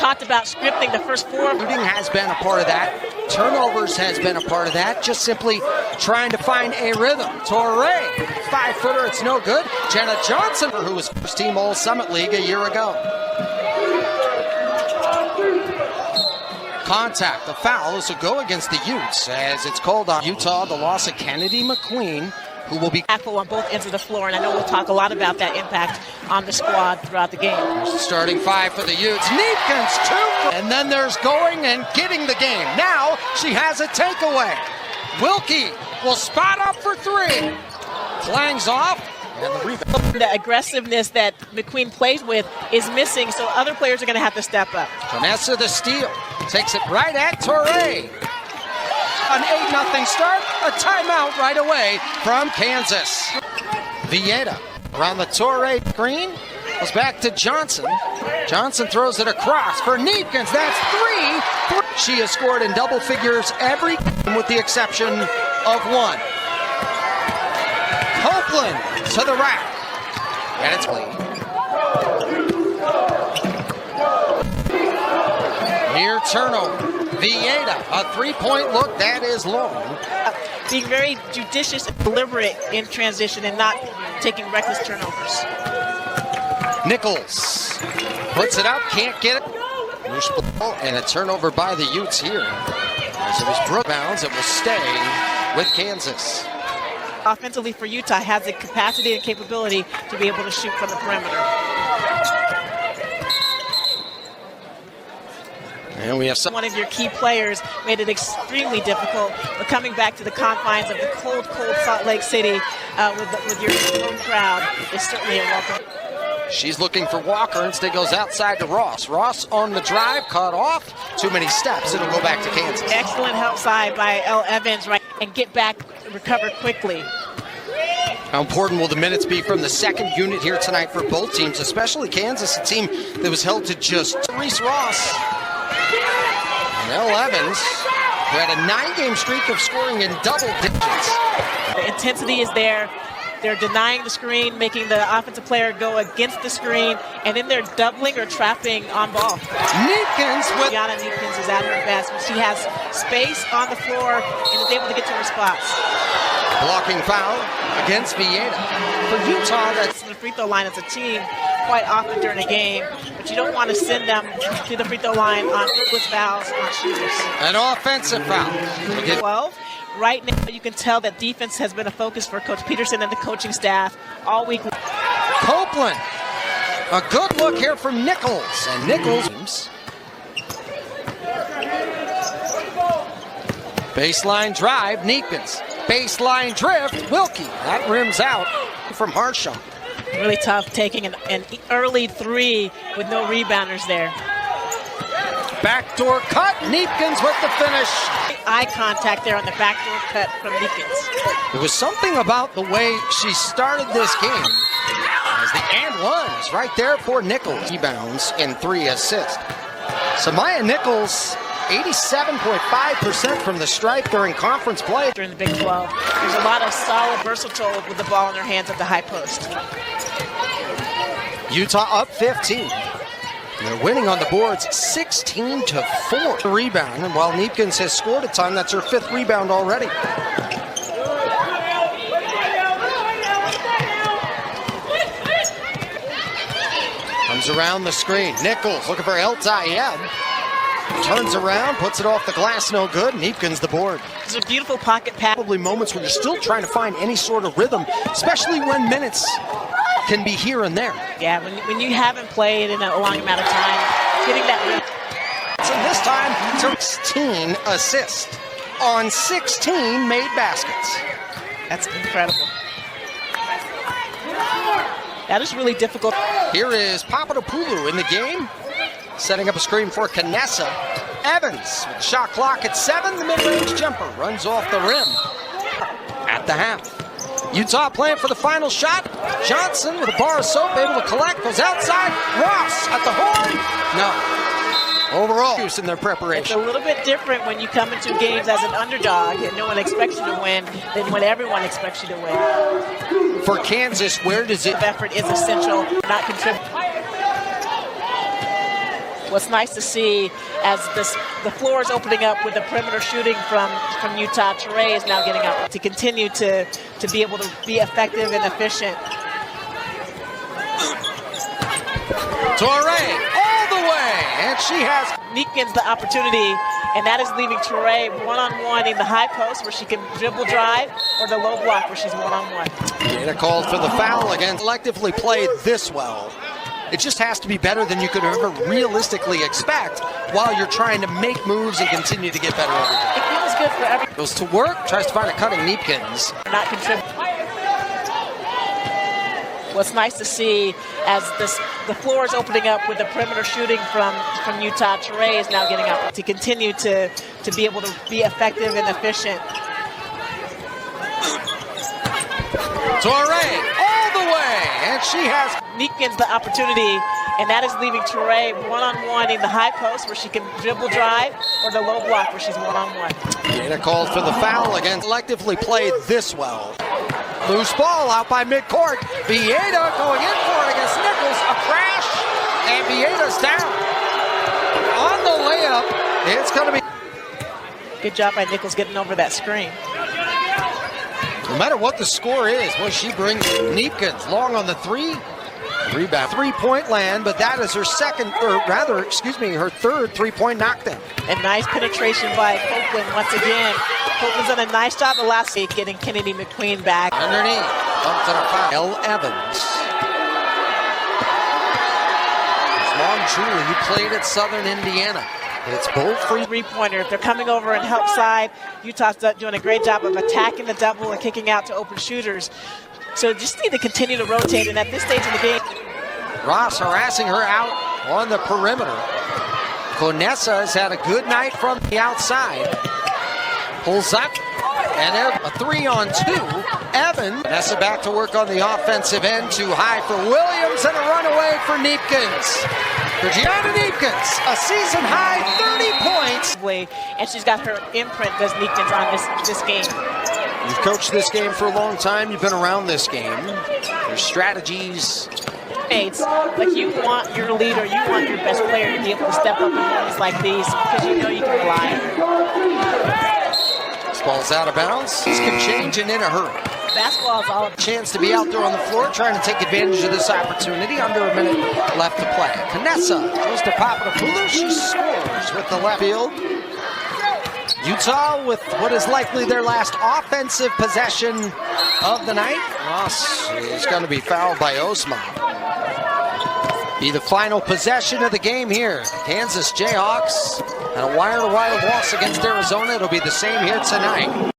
talked about scripting the first 4. Shooting has been a part of that. Turnovers has been a part of that. Just simply trying to find a rhythm. Torrey, 5-footer, it's no good. Jenna Johnson, who was first team All-Summit League a year ago. Contact, the foul. This will go against the Utes as it's called on Utah. The loss of Kennedy McQueen, who will be tackle on both ends of the floor, and I know we'll talk a lot about that impact on the squad throughout the game. There's the starting 5 for the Utes. Neepkins, 2, and then there's going and getting the game. Now she has a takeaway. Wilkie will spot up for 3. Clangs off, and the rebound. The aggressiveness that McQueen plays with is missing, so other players are going to have to step up. Vanessa the steal, takes it right at Torrey. An 8-0 start, a timeout right away from Kansas. Vieta around the Torrey screen, goes back to Johnson. Johnson throws it across for Neepkins, that's 3. She has scored in double figures every game with the exception of 1. Copeland to the rack, and it's clean. Near turnover. Vieta, a 3-point look, that is long. Being very judicious and deliberate in transition and not taking reckless turnovers. Nichols puts it up, can't get it. And a turnover by the Utes here. As it was broke bounds, it will stay with Kansas. Offensively for Utah has the capacity and capability to be able to shoot from the perimeter. And we have one of your key players made it extremely difficult, but coming back to the confines of the cold, cold Salt Lake City with your home crowd is certainly a welcome. She's looking for Walker, instead goes outside to Ross. Ross on the drive, cut off. Too many steps, it'll go back to Kansas. Excellent help side by Elle Evans, right, and get back, recover quickly. How important will the minutes be from the second unit here tonight for both teams, especially Kansas, a team that was held to just Reese Ross. And Elle Evans, who had a 9-game streak of scoring in double digits. The intensity is there. They're denying the screen, making the offensive player go against the screen, and then they're doubling or trapping on ball. Neepkins with... Gianna Neepkins is at her best when she has space on the floor and is able to get to her spots. Blocking foul against Vieta. For Utah, that's the free throw line as a team quite often during a game, but you don't want to send them to the free throw line on with fouls on shooters. An offensive foul. 12. Right now, you can tell that defense has been a focus for Coach Peterson and the coaching staff all week. Copeland, a good look here from Nichols, and Nichols. Baseline drive, Neepkins. Baseline drift, Wilkie. That rims out from Harshaw. Really tough taking an early 3 with no rebounders there. Backdoor cut, Neepkins with the finish. Eye contact there on the backdoor cut from Neepkins. There was something about the way she started this game, as the and one is right there for Nichols. Rebounds and 3 assists. Samaya Nichols, 87.5% from the stripe during conference play. During the Big 12, there's a lot of solid, versatile with the ball in their hands at the high post. Utah up 15. They're winning on the boards 16-4. Rebound, and while Neepkins has scored a ton, that's her 5th rebound already. Comes around the screen. Nichols looking for El Tayeb. Turns around, puts it off the glass, no good. Neepkins the board. It's a beautiful pocket pass. Probably moments where you're still trying to find any sort of rhythm, especially when minutes can be here and there. Yeah, when you haven't played in a long amount of time, getting that rhythm. So this time, 16 assists on 16 made baskets. That's incredible. That is really difficult. Here is Papadopoulou in the game, setting up a screen for Canessa. Evans with the shot clock at 7. The mid-range jumper runs off the rim at the half. Utah playing for the final shot. Johnson with a bar of soap, able to collect, goes outside. Ross at the horn. No. Overall, use in their preparation. It's a little bit different when you come into games as an underdog and no one expects you to win than when everyone expects you to win. For Kansas, where does it... Effort is essential, not contributing. What's nice to see as the floor is opening up with the perimeter shooting from Utah, Touré is now getting up to continue to be able to be effective and efficient. Touré all the way, and she has Neepkins the opportunity, and that is leaving Touré one-on-one in the high post where she can dribble drive, or the low block where she's one-on-one. Data called for the foul again. Collectively played this well. It just has to be better than you could ever realistically expect while you're trying to make moves and continue to get better every day. It feels good for every. Goes to work, tries to find a cutting Neepkins. Not contributing. What's nice to see as the floor is opening up with the perimeter shooting from Utah, Touré is now getting up to continue to be able to be effective and efficient. Touré all the way, and she has Neepkins the opportunity, and that is leaving Touré one-on-one in the high post where she can dribble drive, or the low block where she's one-on-one. Data called for the foul again. Collectively played this well. Loose ball out by midcourt. Vieta going in for it against Nichols. A crash, and Vieta's down. On the layup, it's going to be. Good job by Nichols getting over that screen. No matter what the score is, boy, she brings Neepkins long on the three. Rebound. Three-point land, but that is her her third three-point knockdown. And nice penetration by Copeland once again. Copeland's done a nice job the last week getting Kennedy McQueen back. Underneath, bumped in a foul. L. Evans. Long Julie, who played at Southern Indiana. It's both free Three-pointer. If they're coming over and help side, Utah's doing a great job of attacking the double and kicking out to open shooters. So just need to continue to rotate, and at this stage in the game. Ross harassing her out on the perimeter. Conessa has had a good night from the outside. Pulls up, and a 3-on-2. Evan. Conessa back to work on the offensive end. Too high for Williams, and a runaway for Neepkins. For Gianna Neepkins, a season-high 30 points. And she's got her imprint, does Neepkins, on this game. You've coached this game for a long time. You've been around this game. Your strategies. Like, you want your leader, you want your best player to be able to step up in moments like these because you know you can rely on her. This ball's out of bounds. This can change and in a hurry. Basketball is all about chance to be out there on the floor trying to take advantage of this opportunity. Under a minute left to play. Conessa goes to Papadopoulou. She scores with the left field. Utah with what is likely their last offensive possession of the night. Ross is going to be fouled by Osman. Be the final possession of the game here. Kansas Jayhawks and a wire-to-wire loss against Arizona. It'll be the same here tonight.